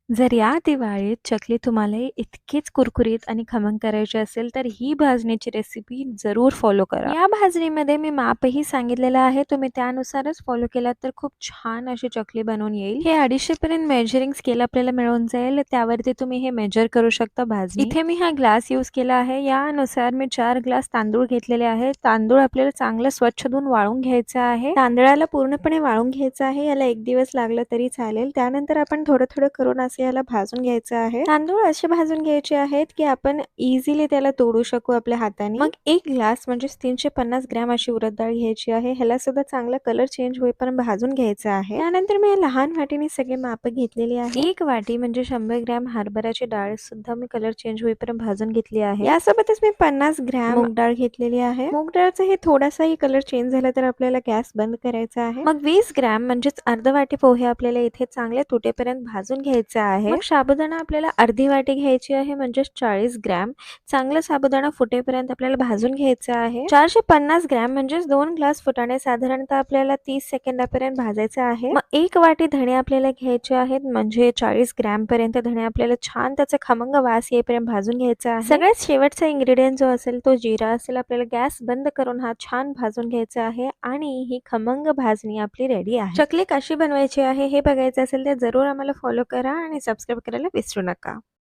जर या दिवाळीत चकली तुम्हाला इतकीच कुरकुरीत आणि खमंग करायची असेल, तर ही भाजणीची रेसिपी जरूर फॉलो करा. या भाजणीमध्ये मी मापही सांगितलेलं आहे. तुम्ही त्यानुसारच फॉलो केलात तर खूप छान अशी चकली बनवून येईल. हे 250 पर्यंत मेजरिंग स्केल आपल्याला मिळून जाईल. त्यावरती तुम्ही हे मेजर करू शकता भाजणी. इथे मी हा ग्लास यूज केला आहे. यानुसार मी 4 ग्लास तांदूळ घेतलेले आहेत. तांदूळ आपल्याला चांगलं स्वच्छ धुवून वाळून घ्यायचं आहे. तांदळाला पूर्णपणे वाळून घ्यायचं आहे. याला 1 दिवस लागला तरी चालेल. त्यानंतर आपण थोडं थोडं करून याला भाजून घ्यायचं आहे. तांदूळ असे भाजून घ्यायचे आहेत की आपण इझिली त्याला तोडू शकू आपल्या हाताने. मग 1 ग्लास म्हणजे 350 ग्रॅम अशी उडद डाळ घ्यायची आहे. ह्याला सुद्धा चांगला कलर चेंज होईपर्यंत भाजून घ्यायचं आहे. त्यानंतर मी लहान वाटीने सगळे माप घेतलेली आहे. 1 वाटी म्हणजे 100 ग्रॅम हरभऱ्याची डाळ सुद्धा मी कलर चेंज होईपर्यंत भाजून घेतली आहे. यासोबतच मी 50 ग्रॅम मूग डाळ घेतलेली आहे. मूग डाळचा हे थोडासाही कलर चेंज झाला तर आपल्याला गॅस बंद करायचा आहे. मग 20 ग्रॅम म्हणजेच अर्ध वाटी पोहे आपल्याला इथे चांगले तुटेपर्यंत भाजून घ्यायचा आहे. मग साबुदाणा आपल्याला अर्धी वाटी घ्यायची आहे म्हणजे 40 ग्रॅम. चांगला साबुदाणा फुटेपर्यंत आपल्याला भाजून घ्यायचा आहे. 450 ग्रॅम म्हणजे 2 ग्लास फुटाणे साधारणतः आपल्याला 30 सेकंदापर्यंत भाजायचं आहे. मग 1 वाटी धणे आपल्याला घ्यायचे आहेत म्हणजे 40 ग्रॅम पर्यंत धणे आपल्याला छान त्याचा खमंग वास येईपर्यंत भाजून घ्यायचा आहे. सगळ्यात शेवटचा इन्ग्रेडियंट जो असेल तो जिरा असेल. आपल्याला गॅस बंद करून हा छान भाजून घ्यायचा आहे आणि ही खमंग भाजणी आपली रेडी आहे. चकली कशी बनवायची आहे हे बघायचं असेल तर जरूर आम्हाला फॉलो करा आणि सबस्क्राईब करायला विसरू नका.